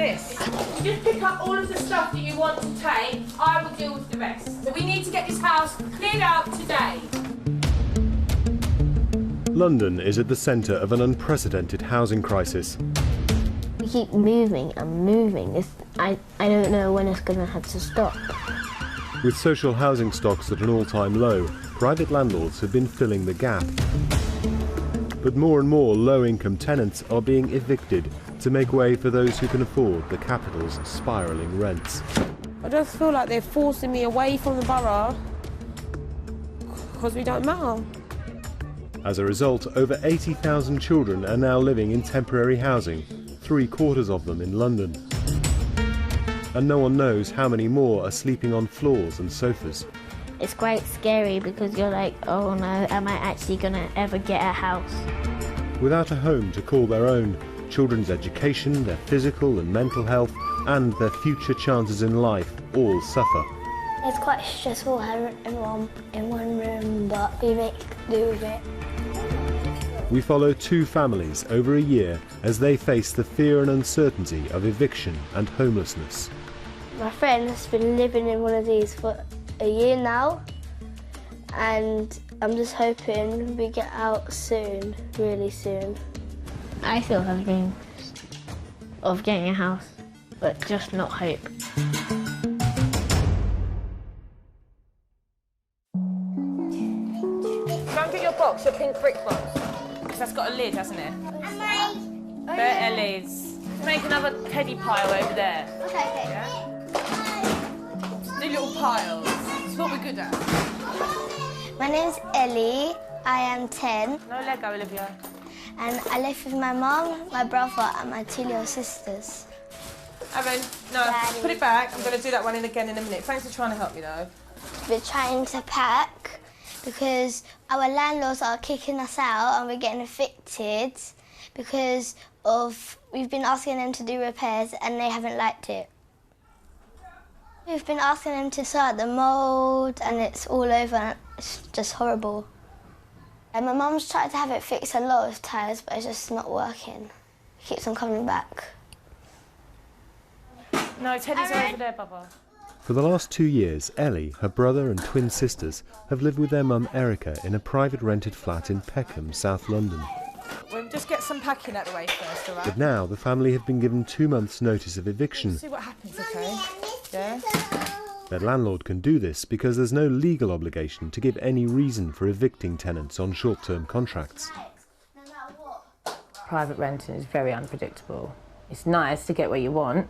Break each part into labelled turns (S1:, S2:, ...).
S1: this. You just pick up all of the stuff that you want to take. I will deal with the rest. So we need to get this house cleared out today.
S2: London is at the centre of an unprecedented housing crisis.
S3: We keep moving and moving. I don't know when it's going to have to stop.
S2: With social housing stocks at an all-time low, private landlords have been filling the gap. But more and more low-income tenants are being evicted to make way for those who can afford the capital's spiralling rents.
S4: I just feel like they're forcing me away from the borough because we don't matter.
S2: As a result, over 80,000 children are now living in temporary housing, 3/4 of them in London. And no one knows how many more are sleeping on floors and sofas.
S3: It's quite scary because you're like, oh no, am I actually going to ever get a house?
S2: Without a home to call their own, children's education, their physical and mental health, and their future chances in life all suffer.
S5: It's quite stressful having everyone in one room, but we make do with it.
S2: We follow two families over a year as they face the fear and uncertainty of eviction and homelessness.
S5: My friend has been living in one of these for a year now, and I'm just hoping we get out soon, really soon.
S3: I still have dreams of getting a house, but just not hope.
S1: Go and get your box, your pink brick box. Because that's got a lid, hasn't it? There, Ellie's. Make another teddy pile over there.
S5: Okay.
S1: Yeah? Do little piles. It's what we're good at.
S5: My name's Ellie, I am 10,
S1: No Lego, Olivia.
S5: and I live with my mum, my brother, and my 2 little sisters.
S1: Aaron, no,
S5: Daddy.
S1: put it back. I'm going to do that one in again in a minute. Thanks for trying to help me, though.
S5: We're trying to pack because our landlords are kicking us out and we're getting evicted because we've been asking them to do repairs and they haven't liked it. We've been asking them to sort out the mould and it's all over and it's just horrible. And my mum's tried to have it fixed a lot of times, but it's just not working. It keeps on coming back.
S1: No, Teddy's over there, Bubba.
S2: For the last 2 years, Ellie, her brother and twin sisters have lived with their mum Erica in a private rented flat in Peckham, South London.
S1: We'll just get some packing out of the way first, all right?
S2: But now the family have been given 2 months' notice of eviction.
S1: See what happens, OK? Yeah?
S2: Their landlord can do this because there's no legal obligation to give any reason for evicting tenants on short-term contracts.
S6: Private renting is very unpredictable. It's nice to get what you want,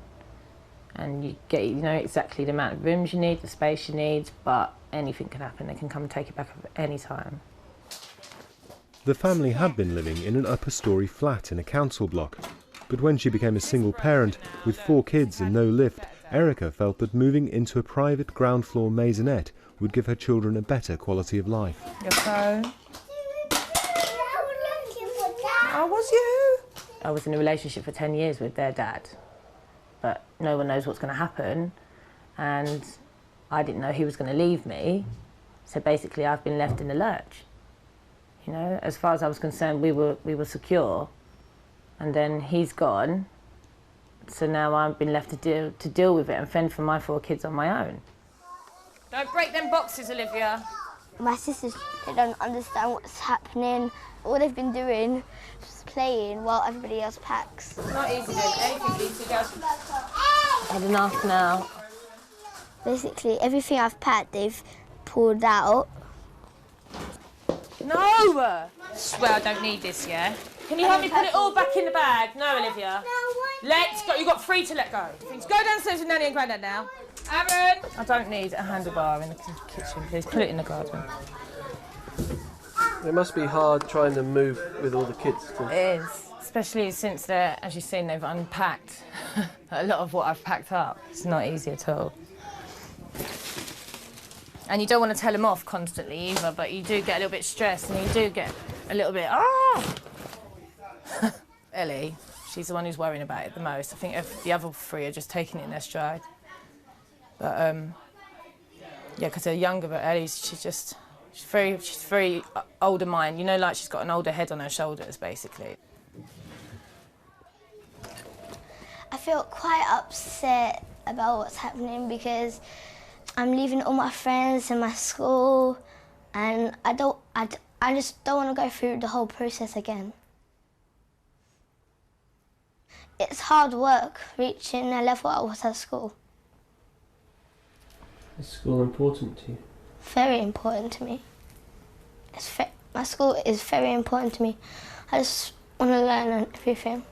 S6: and you know exactly the amount of rooms you need, the space you need, but anything can happen. They can come and take it back at any time.
S2: The family had been living in an upper-storey flat in a council block, but when she became a single parent with 4 kids and no lift, Erica felt that moving into a private ground-floor maisonette would give her children a better quality of life.
S1: Your phone. Oh, was you?
S6: I was in a relationship for 10 years with their dad, but no one knows what's going to happen, and I didn't know he was going to leave me, so basically I've been left in the lurch. You know, as far as I was concerned, we were secure, and then he's gone, so now I've been left to deal with it and fend for my 4 kids on my own.
S1: Don't break them boxes, Olivia.
S5: My sisters, they don't understand what's happening. All they've been doing is playing while everybody else packs.
S1: It's not easy doing anything these 2 girls.
S6: Had enough now.
S5: Basically, everything I've packed, they've pulled out.
S1: No! Swear I don't need this, yeah? Can you help me put it all back in the bag? No, Olivia. Let's go. You've got 3 to let go. Go downstairs with Nanny and Grandad now. Aaron! I don't need a handlebar in the kitchen, please. Put it in the garden.
S7: It must be hard trying to move with all the kids.
S6: It is, especially since they're, as you've seen, they've unpacked a lot of what I've packed up. It's not easy at all. And you don't want to tell them off constantly either, but you do get a little bit stressed and you do get a little bit, Ellie, she's the one who's worrying about it the most. I think the other 3 are just taking it in their stride. But, yeah, because they're younger, but Ellie's, she's very older mind. You know, like she's got an older head on her shoulders, basically.
S5: I feel quite upset about what's happening because I'm leaving all my friends and my school, and I just don't want to go through the whole process again. It's hard work reaching a level I was at school.
S7: Is school important to you?
S5: Very important to me. My school is very important to me. I just want to learn everything.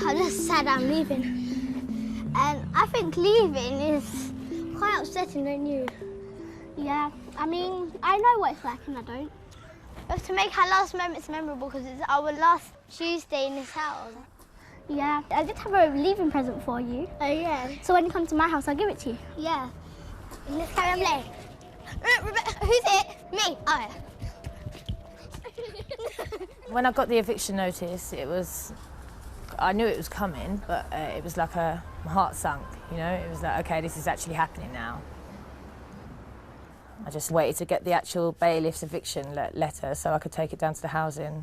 S5: I just said I'm leaving, and I think leaving is quite upsetting, don't you?
S8: Yeah, I mean, I know what it's like and I don't.
S5: We have to make our last moments memorable because it's our last Tuesday in this house.
S8: Yeah, I did have a leaving present for you.
S5: Oh yeah?
S8: So when you come to my house, I'll give it to you.
S5: Yeah. Let's carry on playing. Who's it? Me. Oh yeah.
S6: When I got the eviction notice, I knew it was coming, but it was like my heart sunk, you know? It was like, okay, this is actually happening now. I just waited to get the actual bailiff's eviction letter so I could take it down to the housing.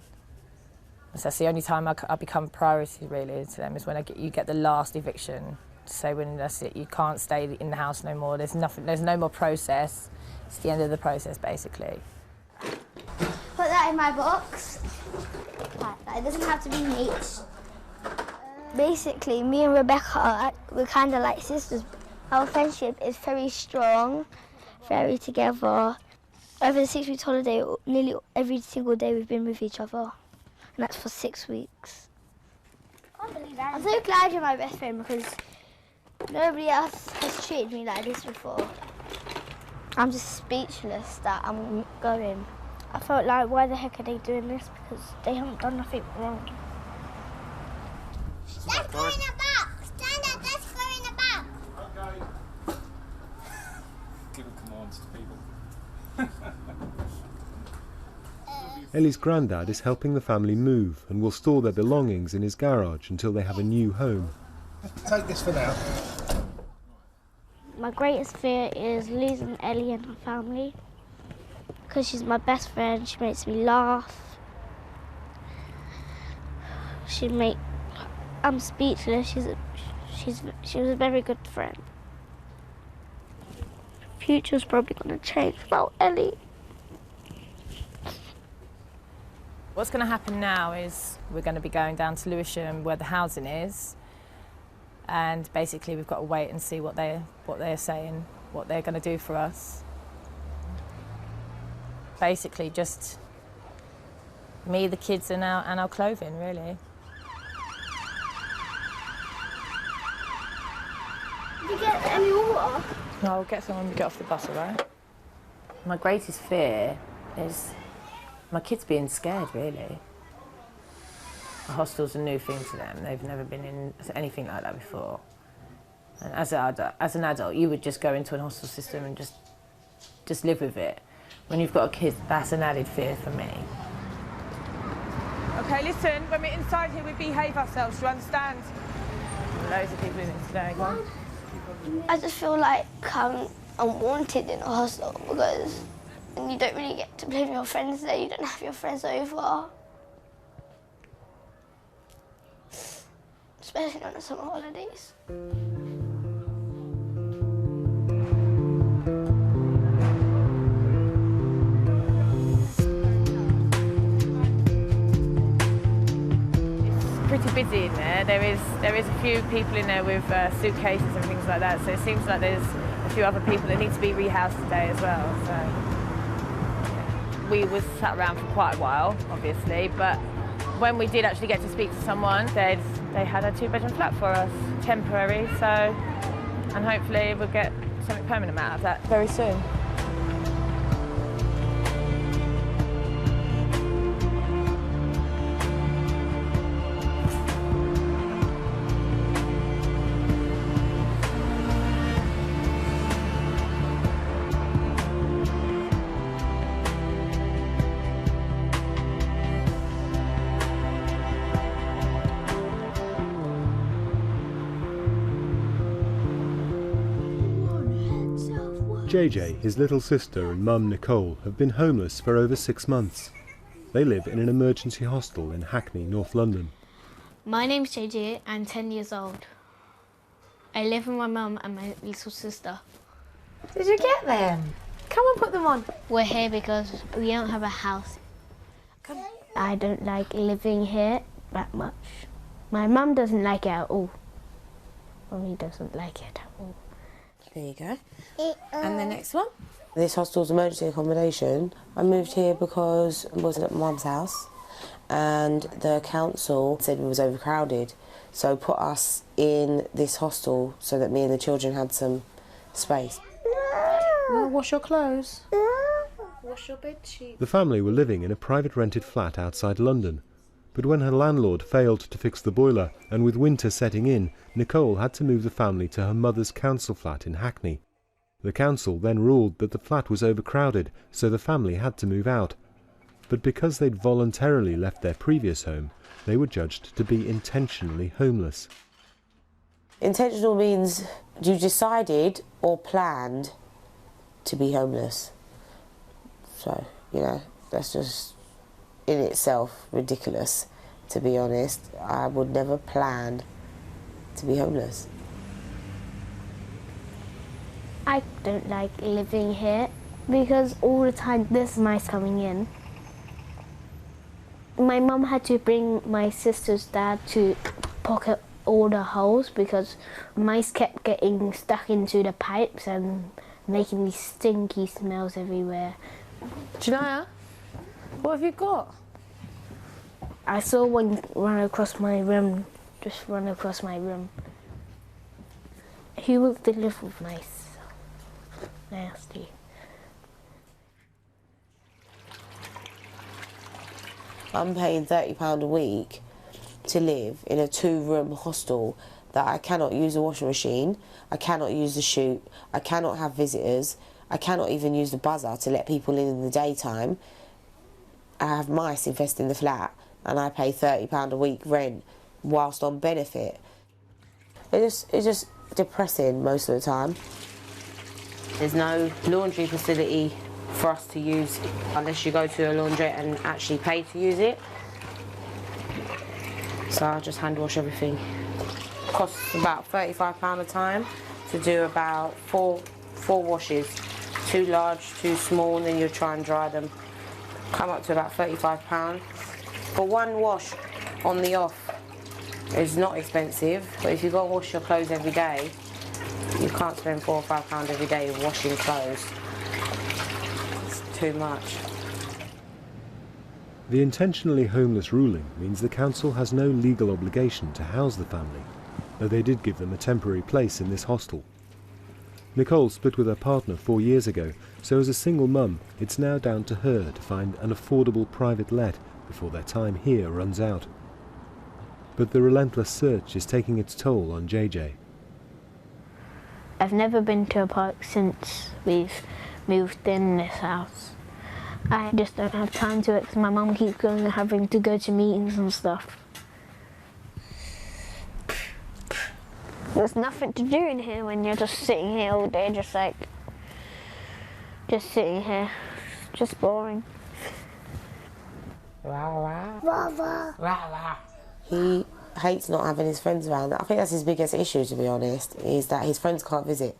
S6: So that's the only time I become priority, really, to them, is when you get the last eviction. To say when that's it, you can't stay in the house no more. There's no more process. It's the end of the process, basically.
S5: Put that in my box. It doesn't have to be neat. Basically, me and Rebecca, we're kind of like sisters. Our friendship is very strong, very together. Over the 6 weeks holiday, nearly every single day we've been with each other. And that's for 6 weeks. I'm so glad you're my best friend because nobody else has treated me like this before. I'm just speechless that I'm going.
S8: I felt like, why the heck are they doing this? Because they haven't done nothing wrong.
S5: Let's go in the box! Stand up, let's go in the box!
S9: Okay. Giving commands to people.
S2: Ellie's granddad is helping the family move and will store their belongings in his garage until they have a new home.
S9: Take this for now.
S8: My greatest fear is losing Ellie and her family. Because she's my best friend, she makes me laugh. I'm speechless. She was a very good friend. The future's probably going to change without Ellie.
S6: What's going to happen now is we're going to be going down to Lewisham where the housing is, and basically we've got to wait and see what they're saying, what they're going to do for us. Basically just me, the kids and our clothing, really.
S8: Did you get any water?
S6: No, I'll get some when we get off the bus, all right? My greatest fear is my kids being scared, really. A hostel's a new thing to them. They've never been in anything like that before. And as an adult, you would just go into a hostel system and just live with it. When you've got a kid, that's an added fear for me.
S1: Okay, listen, when we're inside here, we behave ourselves, do you understand? Loads of people in it today, go on.
S5: I just feel like I'm unwanted in a hostel because you don't really get to play with your friends there, you don't have your friends over. Especially on the summer holidays.
S6: Pretty busy in there. There is a few people in there with suitcases and things like that, so it seems like there's a few other people that need to be rehoused today as well. So we was sat around for quite a while, obviously, but when we did actually get to speak to someone, they had a 2-bedroom flat for us, temporary, so, and hopefully we'll get something permanent out of that very soon.
S2: JJ, his little sister and mum Nicole have been homeless for over 6 months. They live in an emergency hostel in Hackney, North London.
S3: My name's JJ, I'm 10 years old. I live with my mum and my little sister.
S10: Did you get them? Come on, put them on.
S3: We're here because we don't have a house. I don't like living here that much. My mum doesn't like it at all. Mummy doesn't like it at all.
S10: There you go. And the next one?
S11: This hostel's emergency accommodation. I moved here because I was at mum's house and the council said we was overcrowded. So put us in this hostel so that me and the children had some space.
S10: Well, wash your clothes. Wash your bed sheet.
S2: The family were living in a private rented flat outside London. But when her landlord failed to fix the boiler, and with winter setting in, Nicole had to move the family to her mother's council flat in Hackney. The council then ruled that the flat was overcrowded, so the family had to move out. But because they'd voluntarily left their previous home, they were judged to be intentionally homeless.
S11: Intentional means you decided or planned to be homeless. So, you know, that's just in itself ridiculous, to be honest. I would never plan to be homeless.
S3: I don't like living here because all the time there's mice coming in. My mum had to bring my sister's dad to pocket all the holes because mice kept getting stuck into the pipes and making these stinky smells everywhere.
S10: Janaya, what have you got?
S3: I saw one run across my room, just run across my room. Who would live with mice? Nasty.
S11: I'm paying £30 a week to live in a 2-room hostel that I cannot use a washing machine, I cannot use the chute, I cannot have visitors, I cannot even use the buzzer to let people in the daytime. I have mice infesting the flat and I pay £30 a week rent whilst on benefit. It's just depressing most of the time. There's no laundry facility for us to use unless you go to a laundrette and actually pay to use it. So I just hand wash everything. Costs about £35 a time to do about four washes. 2 large, 2 small, and then you try and dry them. Come up to about £35. For 1 wash on the off is not expensive, but if you go and wash your clothes every day, you can't spend £4 or £5 every day washing clothes. It's too much.
S2: The intentionally homeless ruling means the council has no legal obligation to house the family, though they did give them a temporary place in this hostel. Nicole split with her partner 4 years ago, so as a single mum, it's now down to her to find an affordable private let before their time here runs out. But the relentless search is taking its toll on JJ.
S3: I've never been to a park since we've moved in this house. I just don't have time to it because my mum keeps having to go to meetings and stuff. There's nothing to do in here when you're just sitting here all day, just sitting here, just boring.
S11: He hates not having his friends around. I think that's his biggest issue, to be honest, is that his friends can't visit.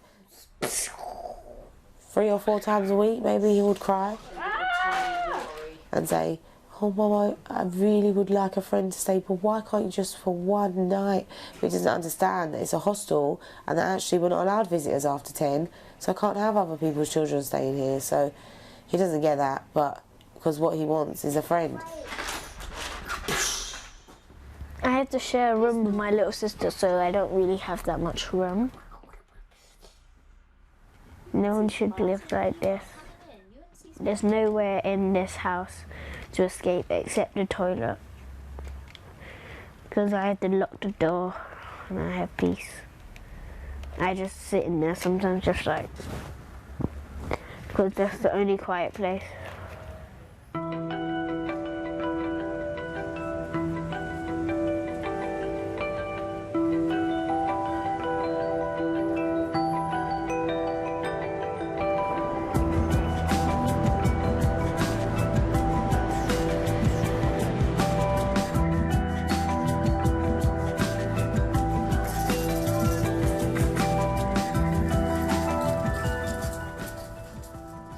S11: 3 or 4 times a week, maybe he would cry and say, "Oh, Mama, I really would like a friend to stay, but why can't you just for 1 night?" But he doesn't understand that it's a hostel and that actually we're not allowed visitors after 10, so I can't have other people's children staying here. So he doesn't get that, but because what he wants is a friend.
S3: I have to share a room with my little sister, so I don't really have that much room. No one should live like this. There's nowhere in this house to escape except the toilet. Because I have to lock the door and I have peace. I just sit in there sometimes just like, because that's the only quiet place.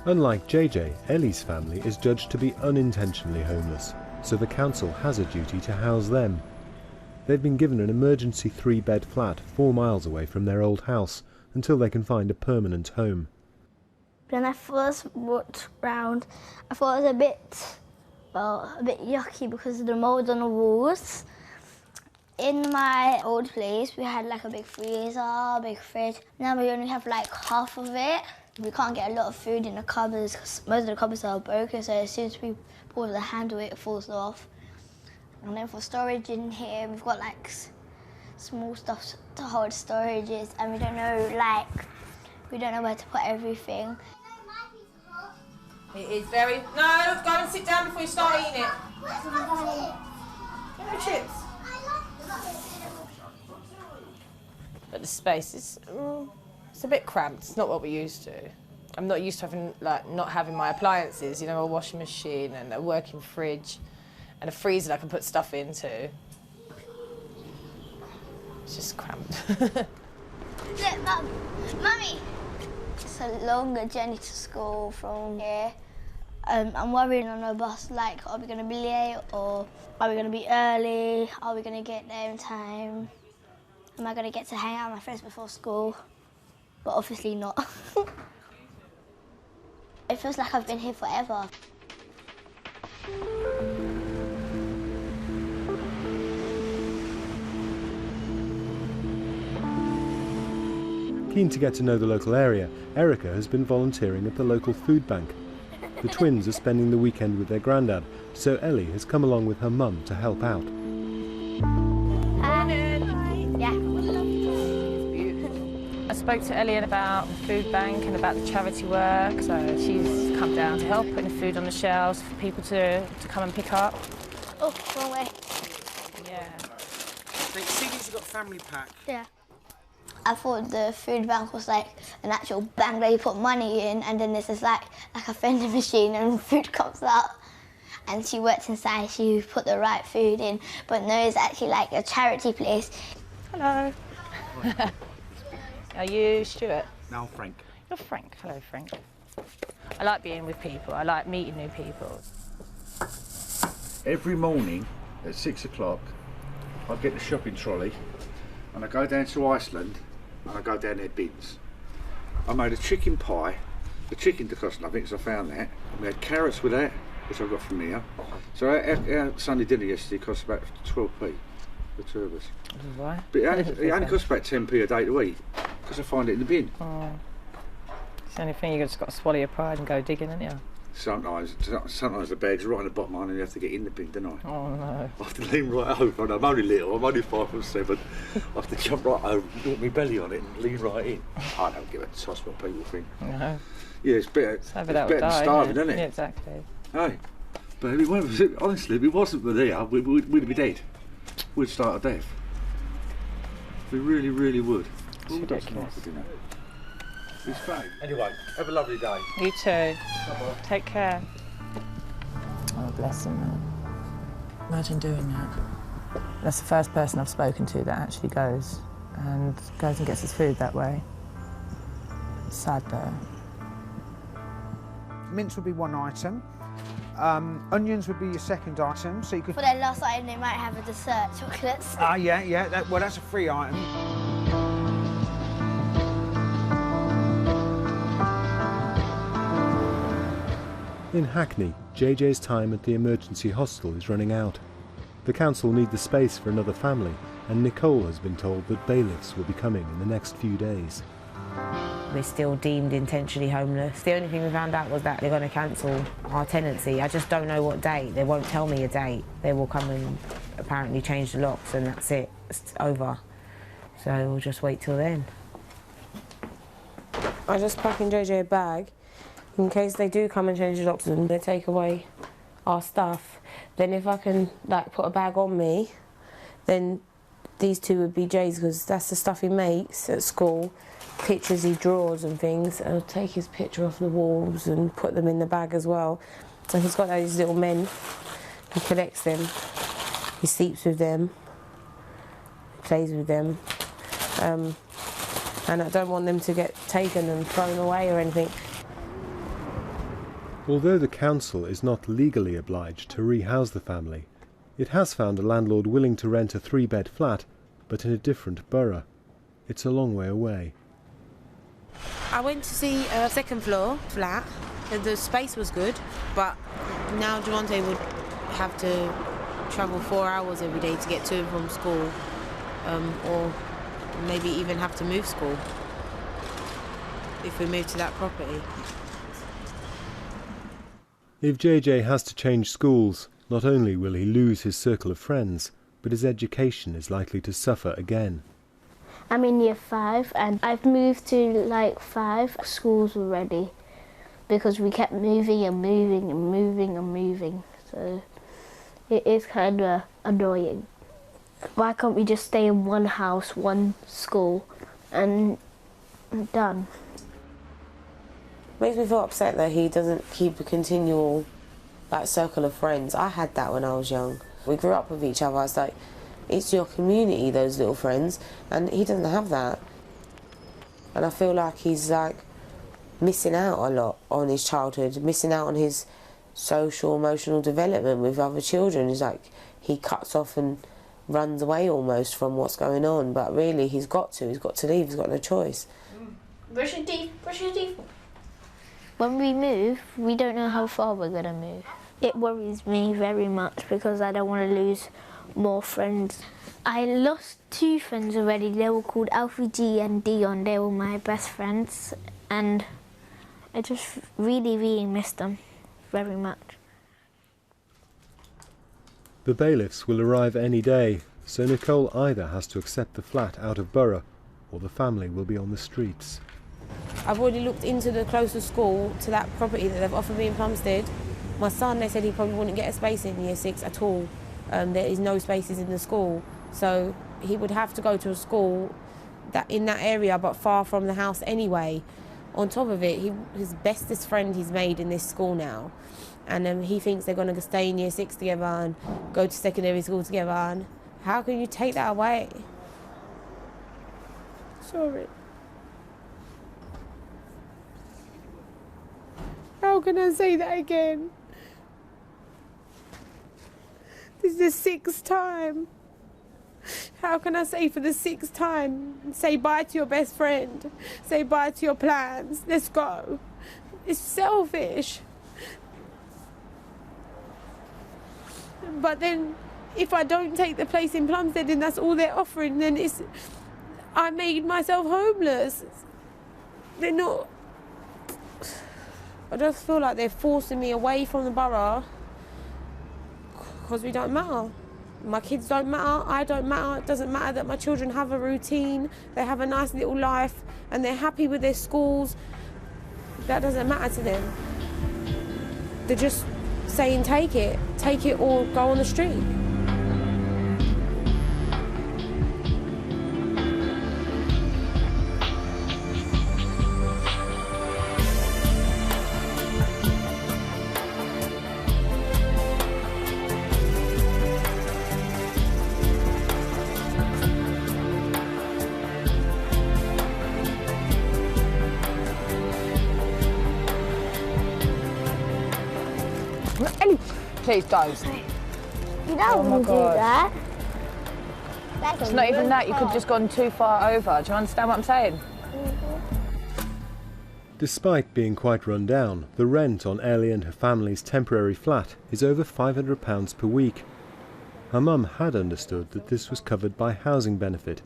S2: Unlike JJ, Ellie's family is judged to be unintentionally homeless, so the council has a duty to house them. They've been given an emergency 3-bed flat 4 miles away from their old house until they can find a permanent home.
S8: When I first walked round, I thought it was a bit yucky because of the mould on the walls. In my old place, we had like a big freezer, a big fridge. Now we only have like half of it. We can't get a lot of food in the cupboards because most of the cupboards are broken, so as soon as we pull the handle, it falls off. And then for storage in here, we've got like small stuff to hold storages, and we don't know where to put everything.
S1: It is very... No, go and sit down before you start eating it. Give me chips. But the space is... it's a bit cramped. It's not what we're used to. I'm not used to having, not having my appliances, you know, a washing machine and a working fridge and a freezer that I can put stuff into. It's just cramped.
S8: Look, Mummy! It's a longer journey to school from here. I'm worrying on the bus, like, are we going to be late or are we going to be early? Are we going to get there in time? Am I going to get to hang out with my friends before school? But obviously not. It feels like I've been here forever.
S2: Keen to get to know the local area, Erica has been volunteering at the local food bank. The twins are spending the weekend with their granddad, so Ellie has come along with her mum to help out.
S1: I spoke to Ellie about the food bank and about the charity work, so she's come down to help putting food on the shelves for people to come and pick up.
S8: Oh, wrong way.
S1: Yeah.
S9: So you see you've got a family pack?
S8: Yeah. I thought the food bank was like an actual bank where you put money in and then there's this like a vending machine and food comes out. And she worked inside, she put the right food in, but no, it's actually like a charity place.
S1: Hello. Are you Stuart?
S9: No, I'm Frank.
S1: You're Frank. Hello, Frank. I like being with people. I like meeting new people.
S9: Every morning at 6 o'clock, I get the shopping trolley and I go down to Iceland and I go down their bins. I made a chicken pie. The chicken didn't cost nothing because I found that. And we had carrots with that, which I got from here. So our Sunday dinner yesterday cost about 12p, the two of us.
S1: Right.
S9: But it only costs about 10p a day to eat because I find it in the bin.
S1: Oh. It's the only thing, you've just got to swallow your pride and go digging, haven't you?
S9: Sometimes the bag's right on the bottom line and you have to get in the bin, don't I?
S1: Oh no.
S9: I have to lean right over, and I'm only little, I'm only 5'7". I have to jump right over, put my belly on it and lean right in. I don't give a toss what people think.
S1: No.
S9: Yeah, it's better, than starving, isn't it?
S1: Yeah, exactly.
S9: Hey, but honestly, if it wasn't for there, we'd be dead. We'd start a death. We really, really would.
S1: It's ridiculous.
S9: It's fine. Anyway, have a lovely day.
S1: You too. Take care. Oh, bless him, man. Imagine doing that. That's the first person I've spoken to that actually goes and gets his food that way. It's sad though.
S12: Mince would be one item. Onions would be your second item, so you could...
S8: For their last item, they might have a dessert, chocolates.
S12: Yeah, that's a free item.
S2: In Hackney, JJ's time at the emergency hostel is running out. The council need the space for another family, and Nicole has been told that bailiffs will be coming in the next few days.
S6: We're still deemed intentionally homeless. The only thing we found out was that they're going to cancel our tenancy. I just don't know what date. They won't tell me a date. They will come and apparently change the locks and that's it. It's over. So we'll just wait till then. I just pack in JJ a bag in case they do come and change the locks and they take away our stuff. Then if I can put a bag on me, then these two would be Jay's because that's the stuff he makes at school. Pictures he draws and things. I'll take his picture off the walls and put them in the bag as well. So he's got those little men. He collects them. He sleeps with them. He plays with them. And I don't want them to get taken and thrown away or anything.
S2: Although the council is not legally obliged to rehouse the family, it has found a landlord willing to rent a 3-bed flat, but in a different borough. It's a long way away.
S11: I went to see a second floor flat. The space was good, but now Javante would have to travel 4 hours every day to get to and from school, or maybe even have to move school if we move to that property.
S2: If JJ has to change schools, not only will he lose his circle of friends, but his education is likely to suffer again.
S3: I'm in year 5 and I've moved to like 5 schools already because we kept moving and moving and moving and moving. So it is kind of annoying. Why can't we just stay in one house, one school and done?
S11: Makes me feel upset that he doesn't keep a continual circle of friends. I had that when I was young. We grew up with each other. It's like, it's your community, those little friends, and he doesn't have that. And I feel like he's missing out a lot on his childhood, missing out on his social, emotional development with other children. It's like he cuts off and runs away almost from what's going on, but really he's got to leave, he's got no choice.
S3: Brush your teeth, brush your teeth. When we move, we don't know how far we're going to move. It worries me very much because I don't want to lose more friends. I lost 2 friends already. They were called Alfie G and Dion. They were my best friends and I just really, really missed them very much.
S2: The bailiffs will arrive any day, so Nicole either has to accept the flat out of borough or the family will be on the streets.
S11: I've already looked into the closest school to that property that they've offered me in Plumstead. My son, they said he probably wouldn't get a space in year 6 at all. There is no spaces in the school, so he would have to go to a school in that area but far from the house anyway. On top of it, his bestest friend he's made in this school now, and he thinks they're going to stay in year 6 together and go to secondary school together. And how can you take that away? Sorry. How can I say that again? This is the 6th time. How can I say for the 6th time, say bye to your best friend, say bye to your plans, let's go. It's selfish. But then, if I don't take the place in Plumstead and that's all they're offering, then I made myself homeless. They're not... I just feel like they're forcing me away from the borough because we don't matter. My kids don't matter, I don't matter. It doesn't matter that my children have a routine, they have a nice little life and they're happy with their schools. That doesn't matter to them. They're just saying take it or go on the street.
S1: Please don't.
S8: You don't want to do that.
S1: It's not even that, you could have just gone too far over. Do you understand what I'm saying?
S2: Despite being quite run down, the rent on Ellie and her family's temporary flat is over £500 per week. Her mum had understood that this was covered by housing benefit,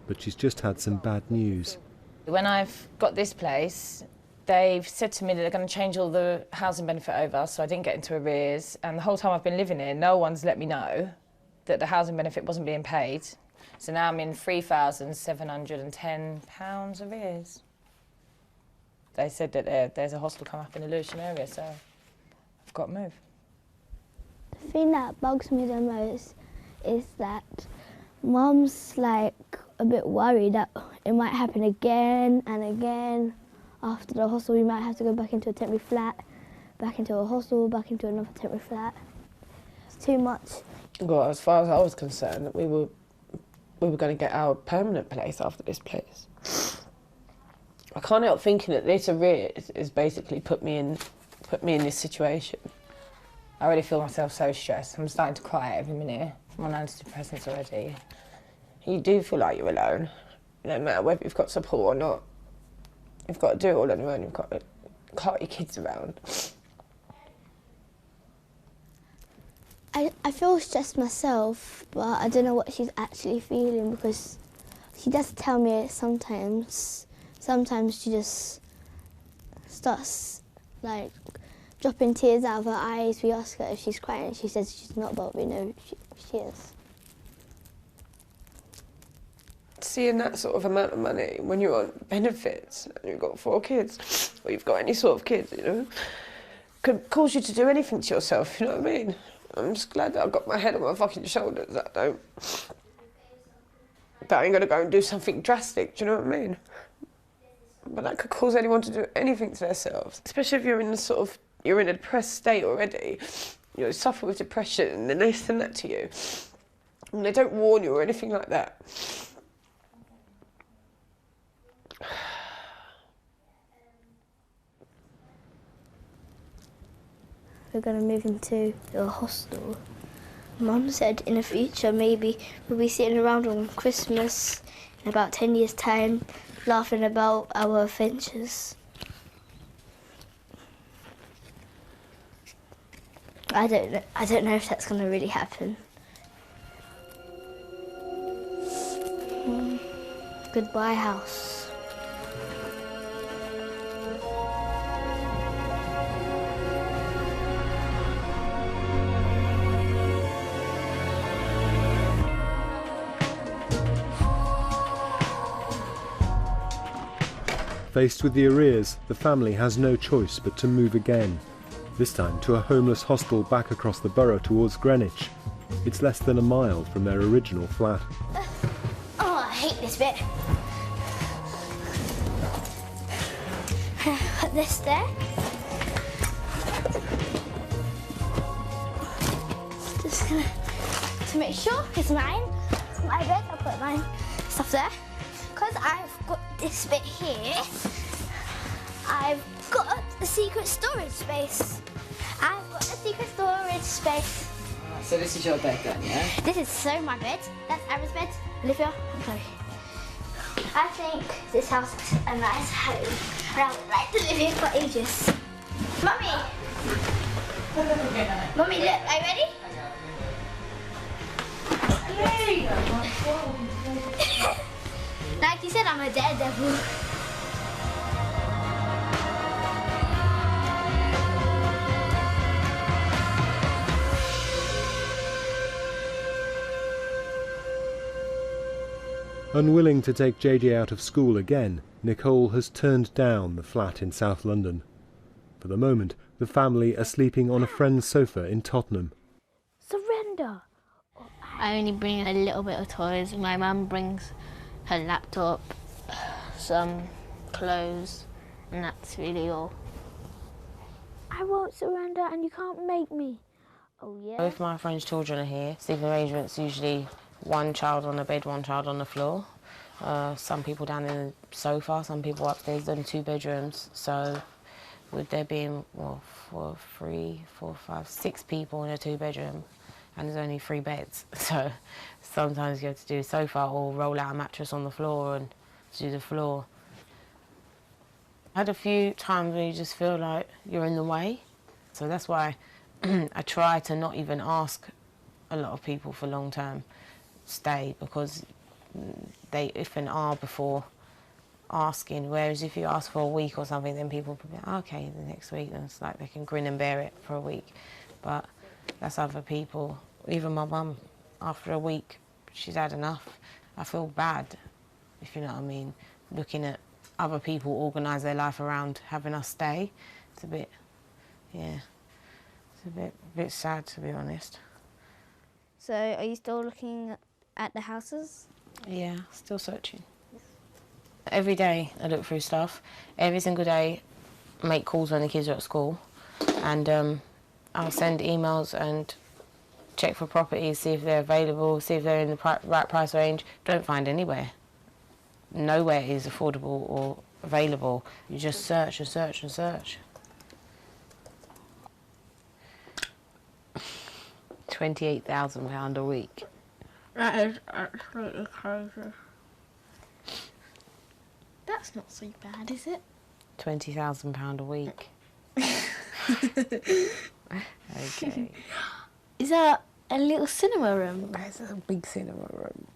S2: but she's just had some bad news.
S1: When I've got this place, they've said to me that they're going to change all the housing benefit over, so I didn't get into arrears. And the whole time I've been living here, no one's let me know that the housing benefit wasn't being paid. So now I'm in £3,710 arrears. They said that there's a hostel come up in the Lewisham area, so I've got to move.
S8: The thing that bugs me the most is that Mum's like a bit worried that it might happen again and again. After the hostel, we might have to go back into a temporary flat, back into a hostel, back into another temporary flat. It's too much.
S10: Well, as far as I was concerned, we were going to get our permanent place after this place. I can't help thinking that this arrears is basically put me in put me in this situation. I already feel myself so stressed. I'm starting to cry every minute. I'm on antidepressants already. You do feel like you're alone, no matter whether you've got support or not. You've got to do it all on your own. You've got to cart your kids around.
S8: I feel stressed myself, but I don't know what she's actually feeling because she does tell me it sometimes. Sometimes she just starts like dropping tears out of her eyes. We ask her if she's crying and she says she's not, but we know she is.
S10: Seeing that sort of amount of money when you're on benefits and you've got 4 kids, or you've got any sort of kids, you know, could cause you to do anything to yourself, you know what I mean? I'm just glad that I've got my head on my fucking shoulders, that I ain't gonna go and do something drastic, do you know what I mean? But that could cause anyone to do anything to themselves, especially if you're in you're in a depressed state already, you know, suffer with depression, and then they send that to you, and they don't warn you or anything like that.
S8: We're going to move into a hostel. Mum said in the future maybe we'll be sitting around on Christmas in about 10 years' time, laughing about our adventures. I don't know if that's going to really happen. Goodbye, house.
S2: Faced with the arrears, the family has no choice but to move again, this time to a homeless hostel back across the borough towards Greenwich. It's less than a mile from their original flat.
S8: Oh, I hate this bit. Put this there. Just gonna, to make sure it's mine. My bed, I'll put my stuff there. Because I've got this bit here, I've got a secret storage space. I've got a secret storage space.
S13: So this is your bed then, yeah?
S8: This is so my bed. That's Aaron's bed. Olivia, I'm sorry. I think this house is a nice home. And I would like to live here for ages. Mummy! Mummy, look, are you ready? Yay! Like you said, I'm a daredevil.
S2: Unwilling to take JJ out of school again, Nicole has turned down the flat in South London. For the moment, the family are sleeping on a friend's sofa in Tottenham.
S3: Surrender! I only bring a little bit of toys. My mum brings her laptop, some clothes, and that's really all. I won't surrender and you can't make me. Oh yeah?
S11: Both my friends' children are here. Sleeping arrangements usually one child on the bed, one child on the floor. Some people down in the sofa, some people upstairs, they're in 2 bedrooms. So with there being, well, 6 people in a 2-bedroom, and there's only 3 beds. So sometimes you have to do a sofa or roll out a mattress on the floor and do the floor. I had a few times where you just feel like you're in the way. So that's why I try to not even ask a lot of people for long-term stay, because they if and are before asking, whereas if you ask for a week or something, then people will be like, okay, the next week, and it's like they can grin and bear it for a week. But that's other people. Even my mum, after a week, she's had enough. I feel bad, if you know what I mean, looking at other people organise their life around having us stay. It's a bit, yeah, it's a bit sad, to be honest.
S8: So are you still looking at the houses?
S11: Yeah, still searching. Every day I look through stuff. Every single day I make calls when the kids are at school, and I'll send emails and check for properties, see if they're available, see if they're in the right price range. Don't find anywhere. Nowhere is affordable or available. You just search and search and search. £28,000 a week.
S3: That is absolutely crazy. That's not so bad, is it?
S11: £20,000 a week. Okay.
S3: Is that a little cinema room?
S11: That's a big cinema room.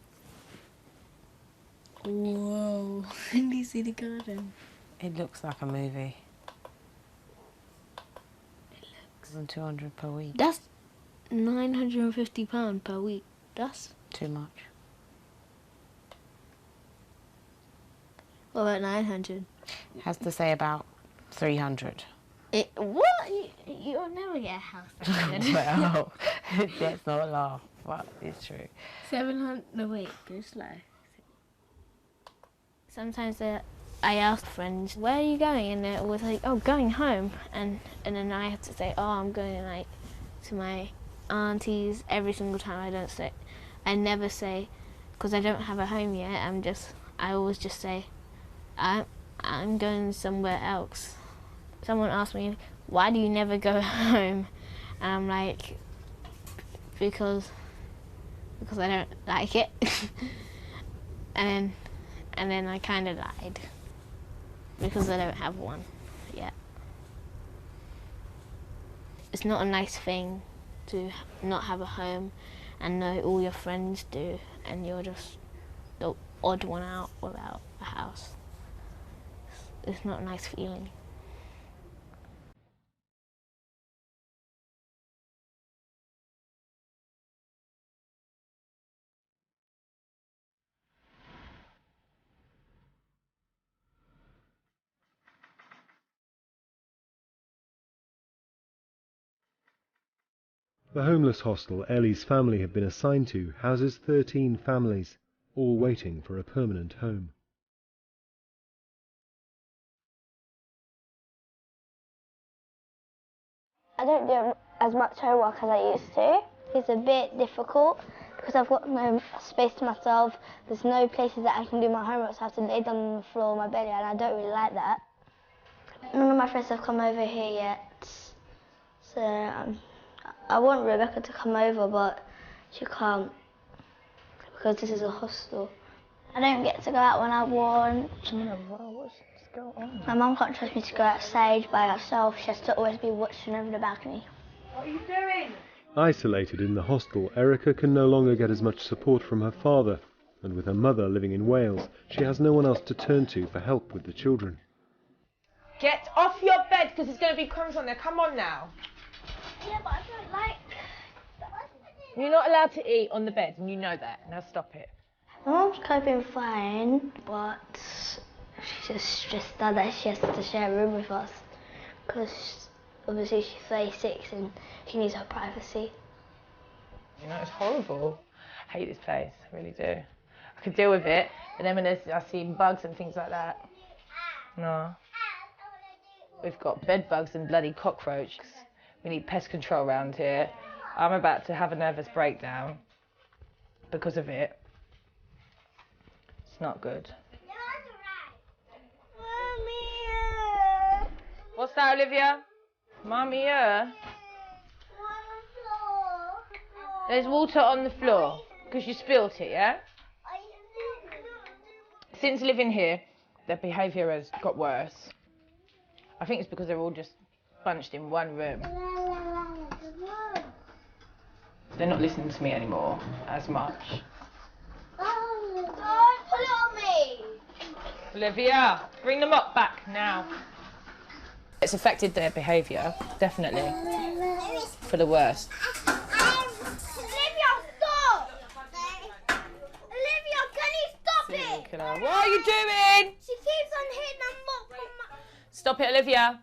S3: Whoa. When do you see the garden?
S11: It looks like a movie. It looks. £200 per week.
S3: That's £950 per week. That's
S11: too much.
S3: What about 900?
S11: Has to say about 300.
S3: What? You'll never get a house that good.
S11: Well, that's not a laugh, but it's true.
S3: 700 a week, it's like. Sometimes I ask friends, where are you going? And they're always like, oh, going home. And then I have to say, oh, I'm going like to my auntie's every single time. I never say, because I don't have a home yet, I always just say, I'm going somewhere else. Someone asked me, why do you never go home? And I'm like, because I don't like it. and then I kind of lied, because I don't have one yet. It's not a nice thing to not have a home and know all your friends do, and you're just the odd one out without a house. It's not a nice feeling.
S2: The homeless hostel Ellie's family have been assigned to houses 13 families, all waiting for a permanent home.
S8: I don't do as much homework as I used to. It's a bit difficult because I've got no space to myself. There's no places that I can do my homework, so I have to lay down on the floor on my belly, and I don't really like that. None of my friends have come over here yet, so I want Rebecca to come over, but she can't because this is a hostel. I don't get to go out when I want.
S6: What's going on?
S8: My mum can't trust me to go outside by herself. She has to always be watching over the balcony.
S1: What are you doing?
S2: Isolated in the hostel, Erica can no longer get as much support from her father, and with her mother living in Wales, she has no one else to turn to for help with the children.
S1: Get off your bed, because there's going to be crumbs on there. Come on now.
S8: Yeah, but I don't like...
S1: You're not allowed to eat on the bed, and you know that. Now stop it.
S8: My mum's coping fine, but she's just stressed out that she has to share a room with us, because obviously she's 36 and she needs her privacy.
S6: You know, it's horrible. I hate this place, I really do. I could deal with it, but then when I see bugs and things like that, no. We've got bed bugs and bloody cockroaches. We need pest control around here. I'm about to have a nervous breakdown because of it. It's not good. What's that, Olivia? Mommy, There's water on the floor because you spilt it, yeah? Since living here, their behaviour has got worse. I think it's because they're all just bunched in one room. They're not listening to me anymore as much.
S8: Don't pull it on me!
S6: Olivia, bring the mop back now. It's affected their behaviour, definitely, for the worst.
S8: Olivia, stop! Olivia, can you stop it?
S6: What are you doing?
S8: She keeps on hitting the mop on my...
S6: Stop it, Olivia.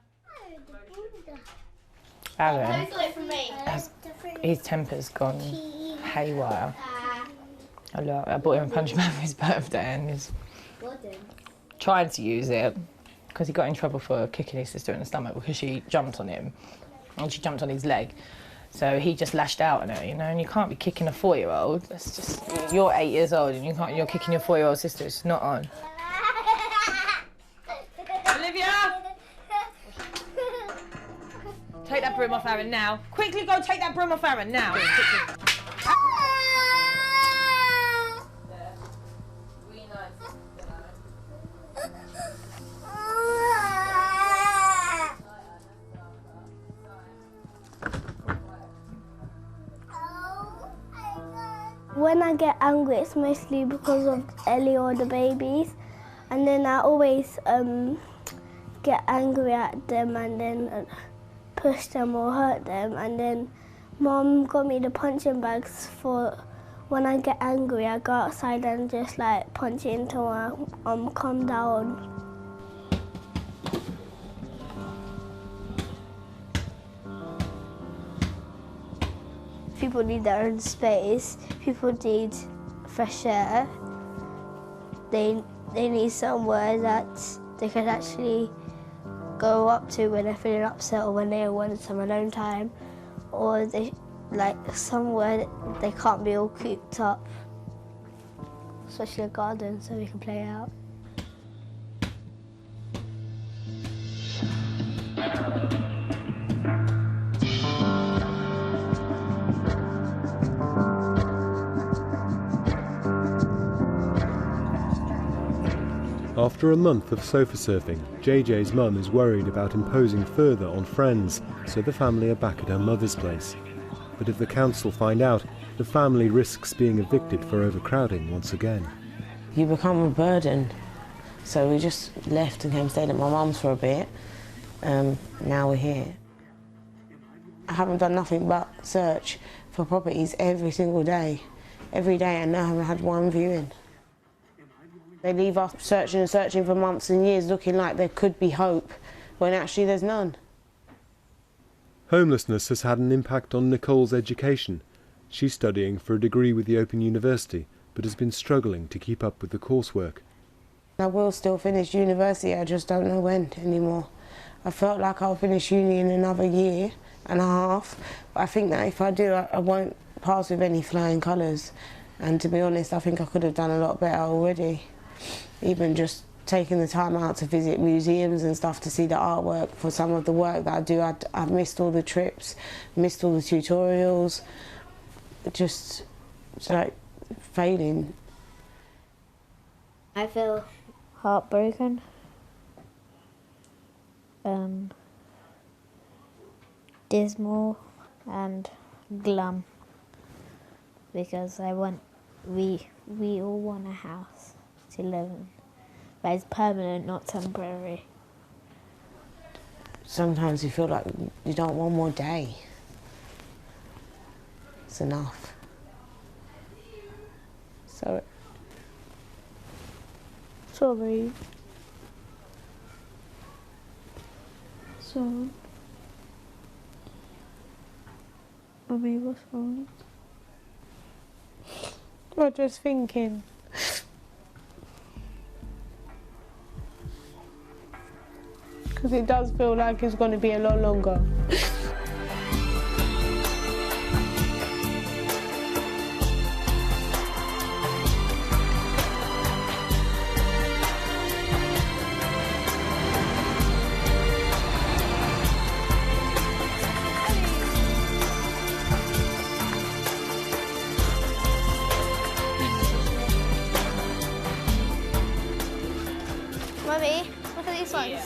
S6: Aaron, his temper's gone haywire. I bought him a punch bag for his birthday and he's trying to use it because he got in trouble for kicking his sister in the stomach because she jumped on him and she jumped on his leg. So he just lashed out on her, you know, and you can't be kicking a 4-year-old. That's just, you're 8 years old and you're kicking your 4-year-old sister. It's not on. Olivia!
S1: Take that broom off Aaron now. Quickly go take that broom off Aaron now.
S8: When I get angry, it's mostly because of Ellie or the babies, and then I always get angry at them and then push them or hurt them, and then Mum got me the punching bags for when I get angry. I go outside and just like punch it until I calm down. People need their own space. People need fresh air. They need somewhere that they can actually go up to when they're feeling upset or when they want some alone time, or they like somewhere that they can't be all cooped up, especially a garden so we can play out.
S2: After a month of sofa surfing, JJ's mum is worried about imposing further on friends, so the family are back at her mother's place. But if the council find out, the family risks being evicted for overcrowding once again.
S11: You become a burden. So we just left and came staying at my mum's for a bit. Now we're here. I haven't done nothing but search for properties every single day. Every day, and now I haven't had one viewing. They leave us searching and searching for months and years, looking like there could be hope, when actually there's none.
S2: Homelessness has had an impact on Nicole's education. She's studying for a degree with the Open University, but has been struggling to keep up with the coursework.
S11: I will still finish university, I just don't know when anymore. I felt like I'll finish uni in another year and a half, but I think that if I do, I won't pass with any flying colours. And to be honest, I think I could have done a lot better already. Even just taking the time out to visit museums and stuff to see the artwork for some of the work that I do. I've missed all the trips, missed all the tutorials, just like failing.
S3: I feel heartbroken. Dismal and glum, because we all want a house to live in, but it's permanent, not temporary.
S11: Sometimes you feel like you don't want one more day. It's enough. Sorry.
S8: Sorry. Mummy, what's wrong?
S11: I'm just thinking. Because it does feel like it's going to be a lot longer.
S8: Mummy, look at these ones. Yeah.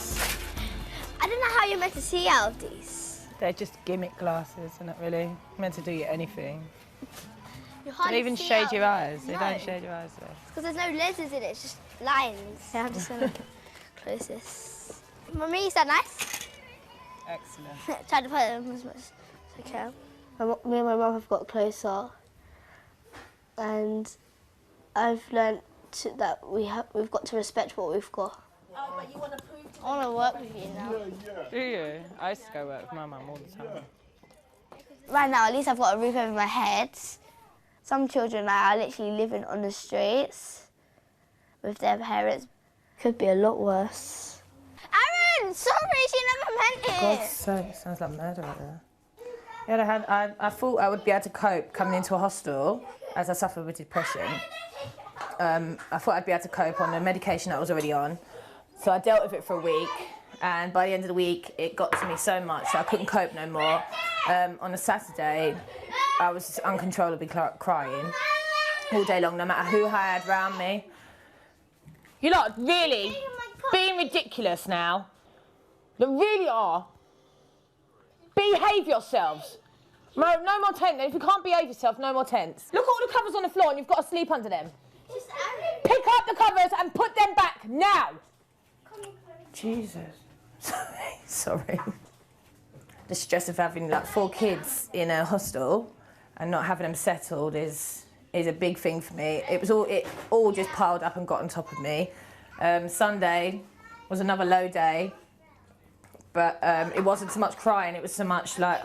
S8: I don't know how you're meant to see out of these.
S6: They're just gimmick glasses, they're not really meant to do you anything.
S8: They
S6: even shade your eyes. They don't shade your eyes though.
S8: Because there's no lenses in it, it's just lines. Yeah, I'm just gonna close this. Mummy, is that nice?
S6: Excellent.
S8: Try to put them as much as I can. Me and my mum have got closer, and I've learnt that we've got to respect what we've got. Oh, but you want to prove to I want to work with you now.
S6: Do you? I used to go work with my mum all the time.
S8: Right now, at least I've got a roof over my head. Some children are literally living on the streets with their parents. Could be a lot worse. Aaron, sorry, she never meant it.
S6: God's sake, it sounds like murder out there. The other hand, I thought I would be able to cope coming into a hostel as I suffer with depression. I thought I'd be able to cope on the medication I was already on. So I dealt with it for a week, And by the end of the week, it got to me so much that I couldn't cope no more. On a Saturday, I was uncontrollably crying all day long, no matter who I had around me.
S1: You're not really being ridiculous now. You really are. Behave yourselves. No more tent. If you can't behave yourself, no more tents. Look at all the covers on the floor and you've got to sleep under them. Pick up the covers and put them back now.
S6: Jesus. Sorry. The stress of having like 4 kids in a hostel and not having them settled is a big thing for me. It all just piled up and got on top of me. Sunday was another low day, but it wasn't so much crying, it was so much like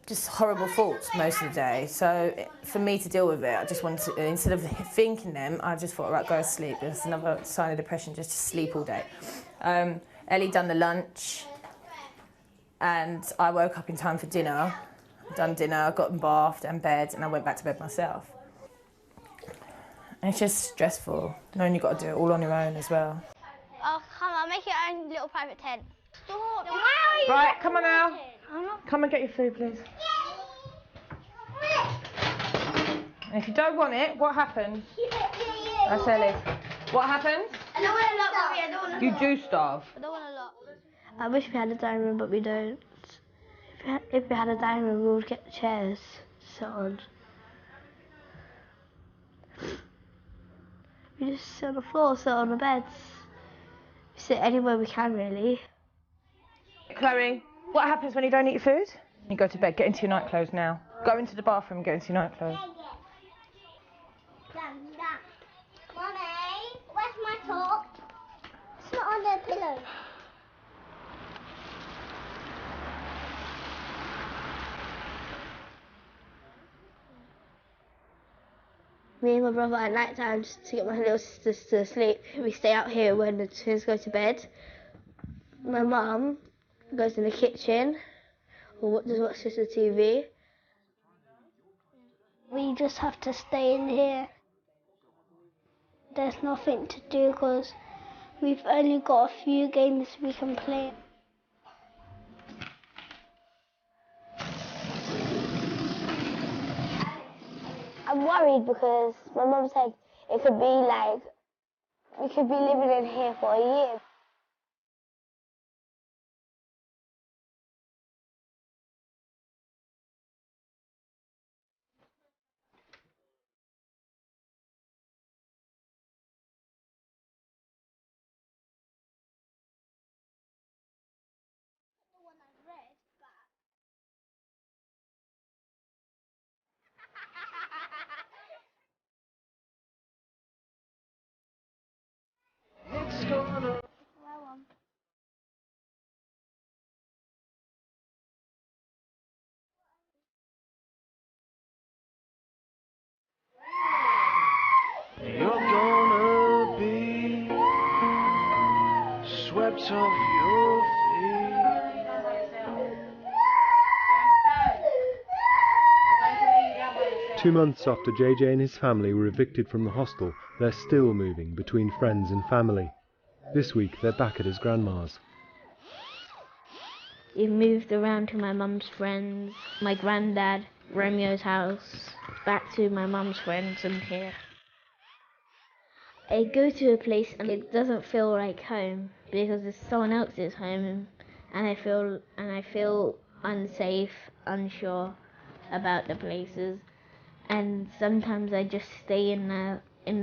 S6: just horrible thoughts most of the day. So for me to deal with it, I just wanted to, instead of thinking them, I just thought, right, go to sleep. It's another sign of depression, just to sleep all day. Ellie done the lunch, and I woke up in time for dinner. Done dinner, got bathed and bed, and I went back to bed myself. And it's just stressful, knowing you've got to do it all on your own as well.
S8: Oh, come on, make your own little private tent. Stop!
S1: Right, come on now. Come and get your food, please. And if you don't want it, what happens? That's Ellie. What happens?
S8: I don't want a lot, Mummy, I don't want a lot.
S1: You do starve.
S8: I don't want a lot. I wish we had a dining room, but we don't. If we had a dining room, we would get the chairs to sit on. We just sit on the floor, sit on the beds. We sit anywhere we can, really.
S1: Chloe, what happens when you don't eat your food? You go to bed, get into your night clothes now. Go into the bathroom and get into your night clothes.
S8: Mummy, where's my top? It's not on the pillow. Me and my brother at night time, just to get my little sisters to sleep, we stay out here when the twins go to bed. My mum goes in the kitchen or just watches the TV. We just have to stay in here. There's nothing to do because we've only got a few games we can play. I'm worried because my mum said it could be like, we could be living in here for a year.
S14: You're gonna be swept off your feet.
S2: 2 months after JJ and his family were evicted from the hostel, they're still moving between friends and family. This week they're back at his grandma's.
S3: He moved around to my mum's friends, my granddad, Romeo's house, back to my mum's friends and here. I go to a place and it doesn't feel like home because it's someone else's home, and I feel unsafe, unsure about the places, and sometimes I just stay in the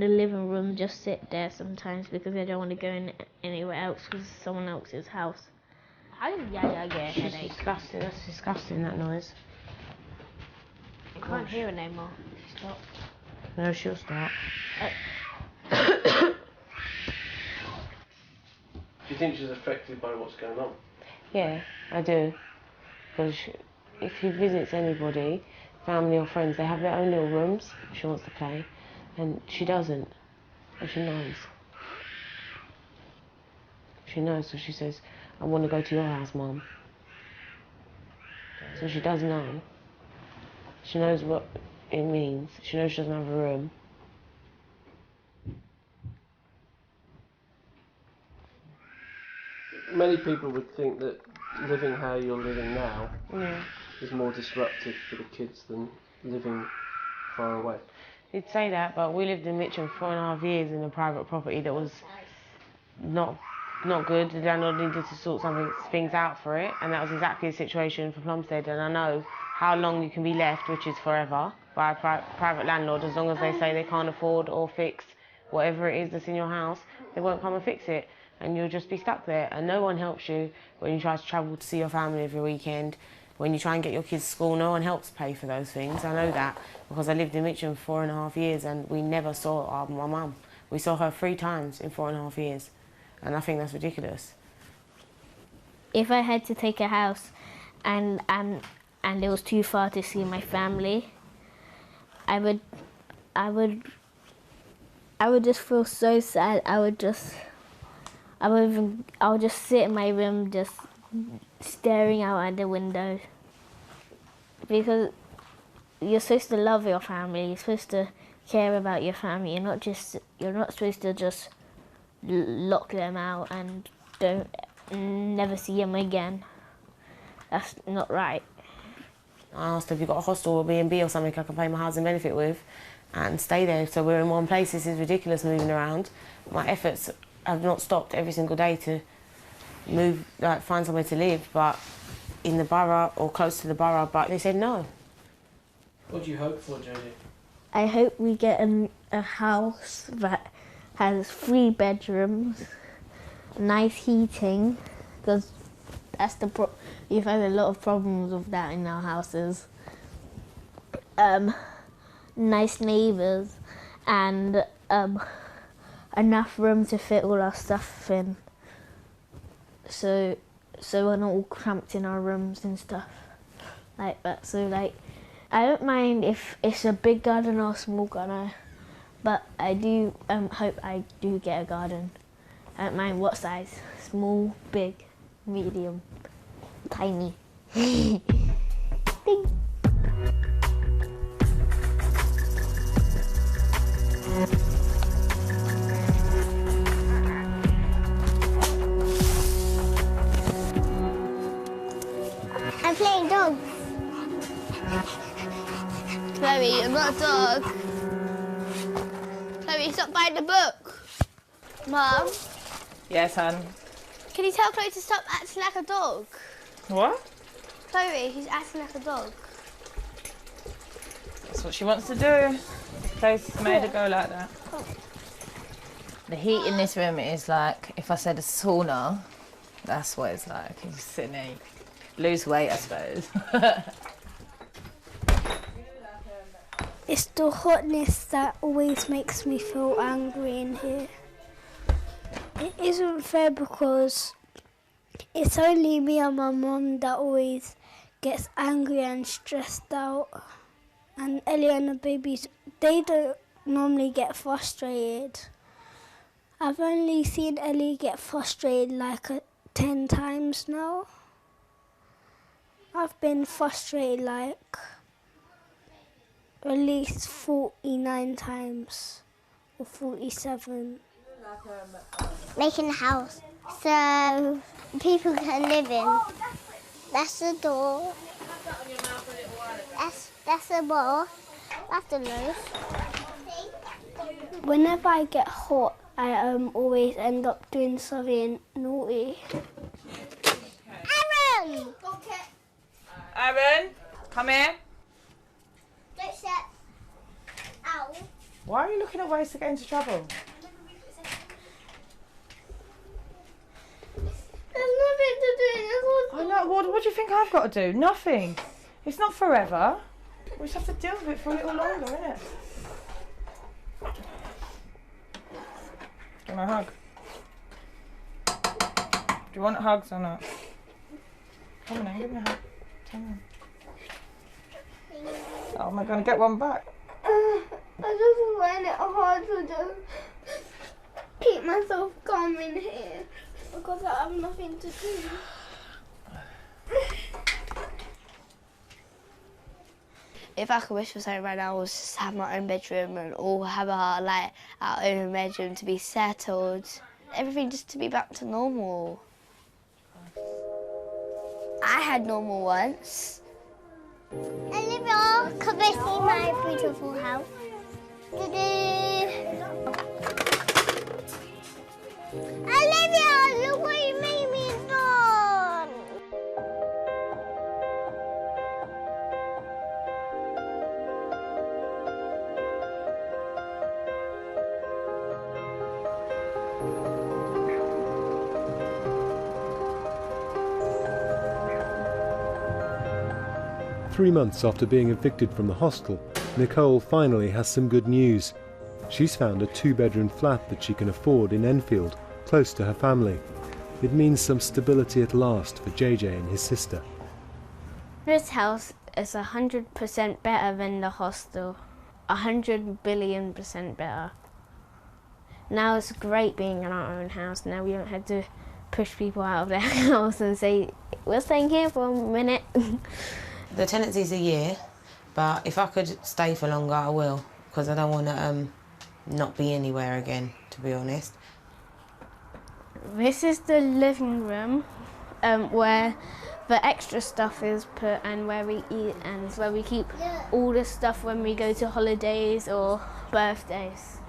S3: living room, just sit there sometimes because I don't want to go in anywhere else because it's someone else's house. How did Yaya get a headache?
S11: Disgusting, that's disgusting, that noise.
S3: I can't hear it anymore. Stop.
S11: No, she'll start.
S7: Do you think she's affected by what's going on?
S11: Yeah, I do. Because if she visits anybody, family or friends, they have their own little rooms. She wants to play, and she doesn't. And she knows. She knows, so she says, I want to go to your house, Mum. So she does know. She knows what it means. She knows she doesn't have a room.
S7: Many people would think that living how you're living now is more disruptive for the kids than living far away.
S11: You'd say that, but we lived in Mitcham 4.5 years in a private property that was not good. The landlord needed to sort things out for it, and that was exactly the situation for Plumstead. And I know how long you can be left, which is forever, by a private landlord. As long as they say they can't afford or fix whatever it is that's in your house, they won't come and fix it, and you'll just be stuck there. And no one helps you when you try to travel to see your family every weekend. When you try and get your kids to school, no one helps pay for those things. I know that because I lived in Mitcham 4.5 years and we never saw my mum. We saw her 3 times in 4.5 years, and I think that's ridiculous.
S3: If I had to take a house and it was too far to see my family, I would just feel so sad. I would just sit in my room just staring out at the window, because you're supposed to love your family, you're supposed to care about your family. You're not supposed to just lock them out and never see them again. That's not right.
S11: I asked if you've got a hostel or B&B or something I can pay my housing benefit with and stay there, so we're in one place. This is ridiculous moving around. My efforts have not stopped every single day to move, find somewhere to live, but in the borough or close to the borough, but they said no.
S7: What do you hope for, Jodie?
S3: I hope we get a house that has 3 bedrooms, nice heating, because that's we've had a lot of problems with that in our houses. Nice neighbours and enough room to fit all our stuff in, so we're not all cramped in our rooms and stuff like that. So I don't mind if it's a big garden or a small garden, but I do hope I do get a garden. I don't mind what size: small, big, medium, tiny. Ding.
S8: I'm playing dog. Chloe, you're not a dog. Chloe, stop buying the book. Mum?
S6: Yes, hon.
S8: Can you tell Chloe to stop acting like a dog?
S6: What?
S8: Chloe, she's acting like a dog.
S6: That's what she wants to do. The place is made to go like that. The heat in this room is like, if I said a sauna, that's what it's like. You just sit there, lose weight, I suppose.
S15: It's the hotness that always makes me feel angry in here. It isn't fair because it's only me and my mum that always gets angry and stressed out. And Ellie and the babies, they don't normally get frustrated. I've only seen Ellie get frustrated like 10 times now. I've been frustrated like at least 49 times or 47.
S8: Making a house so people can live in. That's the door. That's the ball. That's the roof.
S15: Whenever I get hot, I always end up doing something naughty.
S8: Aaron!
S6: Aaron, come here.
S8: Don't step. Ow.
S6: Why are you looking at ways to get into trouble?
S8: There's nothing to do.
S6: I know. What do you think I've got to do? Nothing. It's not forever. We just have to deal with it for a little longer, innit? Do you want a hug? Do you want hugs or not? Come on then, give me a hug. Come on. Oh, am I going to get one back?
S15: I just find it hard to just keep myself calm in here because I have nothing to do.
S8: If I could wish for something right now, was just have my own bedroom and all have our own bedroom to be settled. Everything just to be back to normal. I had normal once. Olivia, come and see my beautiful house. Olivia, look what you made me do.
S2: 3 months after being evicted from the hostel, Nicole finally has some good news. She's found a 2-bedroom flat that she can afford in Enfield, close to her family. It means some stability at last for JJ and his sister.
S3: This house is 100% better than the hostel. 100 billion% better. Now it's great being in our own house. Now we don't have to push people out of their house and say, we're staying here for a minute.
S11: The tenancy's a year, but if I could stay for longer, I will, because I don't want to not be anywhere again, to be honest.
S3: This is the living room where the extra stuff is put and where we eat and where we keep all the stuff when we go to holidays or birthdays.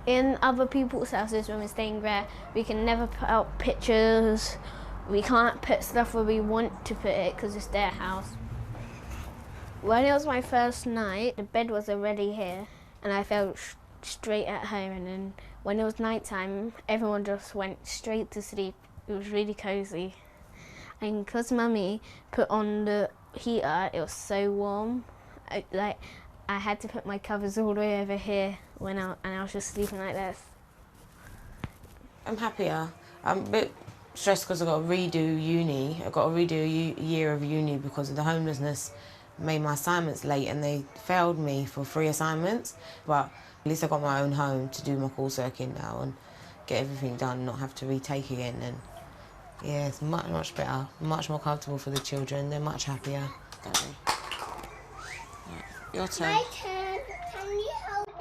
S3: In other people's houses when we're staying there, we can never put out pictures. We can't put stuff where we want to put it because it's their house. When it was my first night, the bed was already here and I felt straight at home, and then when it was night time, everyone just went straight to sleep. It was really cozy. And because Mummy put on the heater, it was so warm. I had to put my covers all the way over here and I was just sleeping like this.
S11: I'm happier. I'm a bit stressed because I've got to redo uni. I've got to redo a year of uni because of the homelessness. Made my assignments late and they failed me for 3 assignments. But at least I got my own home to do my coursework in now and get everything done, not have to retake again. And yeah, it's much, much better, much more comfortable for the children. They're much happier. Your turn.
S8: My turn. Can you hold it?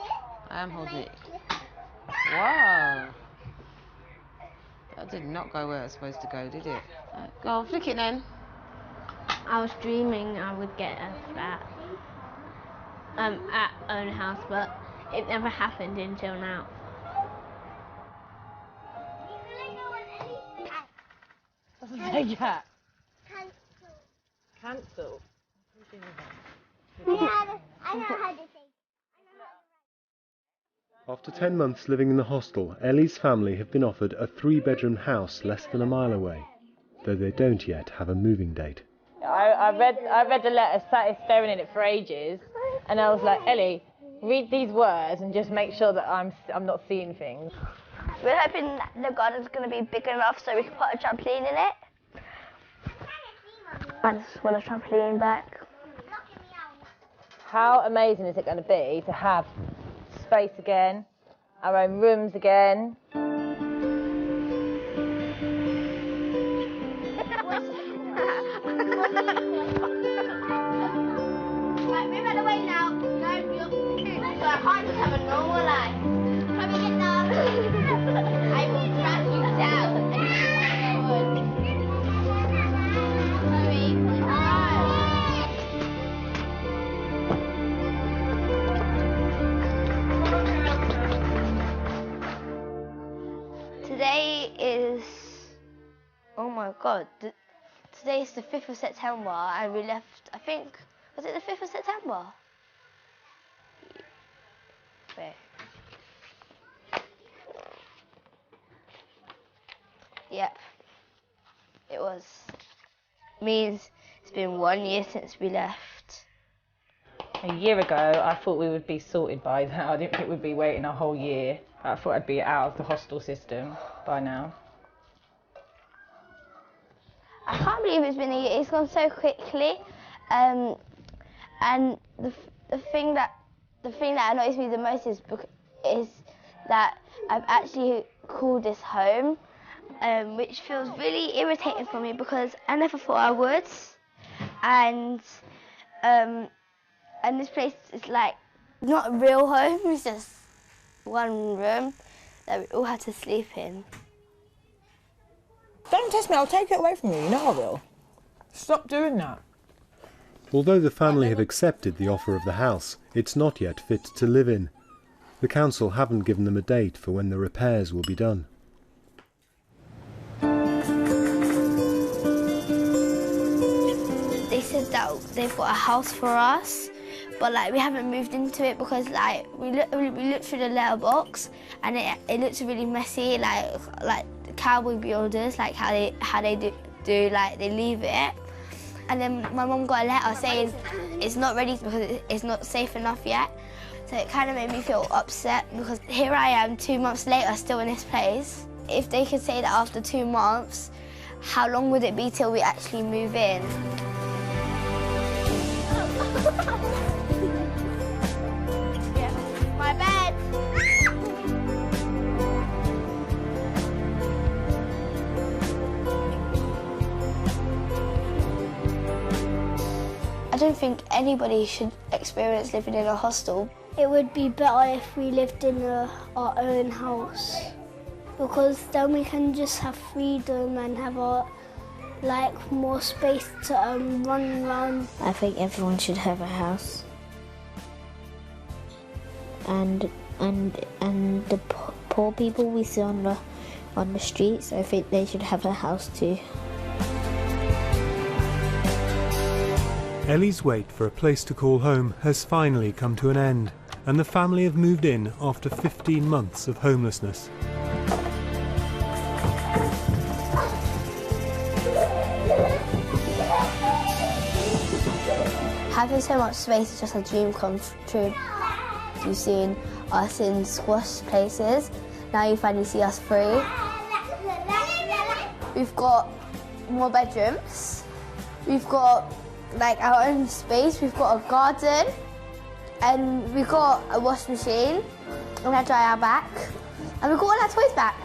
S11: I am holding it. Wow. That did not go where it was supposed to go, did it? Go on, flick it then.
S3: I was dreaming I would get a flat at own house, but it never happened until now.
S6: Doesn't say that. Cancel.
S8: I know how to say.
S2: After 10 months living in the hostel, Ellie's family have been offered a 3-bedroom house less than a mile away, though they don't yet have a moving date.
S6: I read the letter, sat staring at it for ages, and I was like, Ellie, read these words and just make sure that I'm not seeing things.
S8: We're hoping that the garden's going to be big enough so we can put a trampoline in it. I just want a trampoline back.
S6: How amazing is it going to be to have space again, our own rooms again?
S8: Right, move out of the way now. No, so I can't just have a normal life. Let me get down. I will drag you down. Today is, oh my God, today is the 5th of September and we left, I think, was it the 5th of September? Where? Yep, it was. Means it's been 1 year since we left.
S6: A year ago, I thought we would be sorted by now. I didn't think we'd be waiting a whole year. I thought I'd be out of the hostel system by now.
S8: I can't believe it's been a year. It's gone so quickly, and the thing that annoys me the most is that I've actually called this home, which feels really irritating for me because I never thought I would, and this place is like not a real home. It's just one room that we all had to sleep in.
S10: Don't test me, I'll take it away from you, you know I will. Stop doing that.
S2: Although the family have accepted the offer of the house, it's not yet fit to live in. The council haven't given them a date for when the repairs will be done.
S8: They said that they've got a house for us, but like we haven't moved into it because like we looked through the letterbox and it looks really messy, like cowboy builders, like how they do like they leave it. And then my mum got a letter saying it's not ready because it's not safe enough yet. So it kind of made me feel upset because here I am 2 months later still in this place. If they could say that after 2 months, how long would it be till we actually move in? My bed! I don't think anybody should experience living in a hostel.
S15: It would be better if we lived in our own house, because then we can just have freedom and have more space to run around.
S3: I think everyone should have a house. And the poor people we see on the streets, I think they should have a house too.
S2: Ellie's wait for a place to call home has finally come to an end, and the family have moved in after 15 months of homelessness.
S8: Having so much space is just a dream come true. You've seen us in squash places, now you finally see us free. We've got more bedrooms, we've got like our own space, we've got a garden, and we've got a wash machine, and we dry our back, and we've got all our toys back.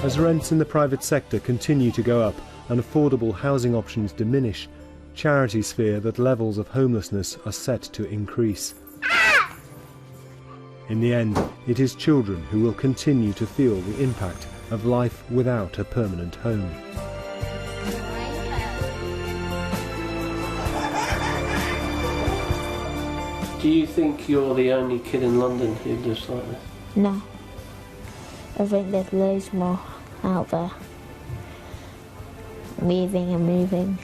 S2: As rents in the private sector continue to go up and affordable housing options diminish, charities fear that levels of homelessness are set to increase. In the end, it is children who will continue to feel the impact of life without a permanent home.
S7: Do you think you're the only kid in London who lives like this?
S3: No. I think there's loads more out there. Moving and moving.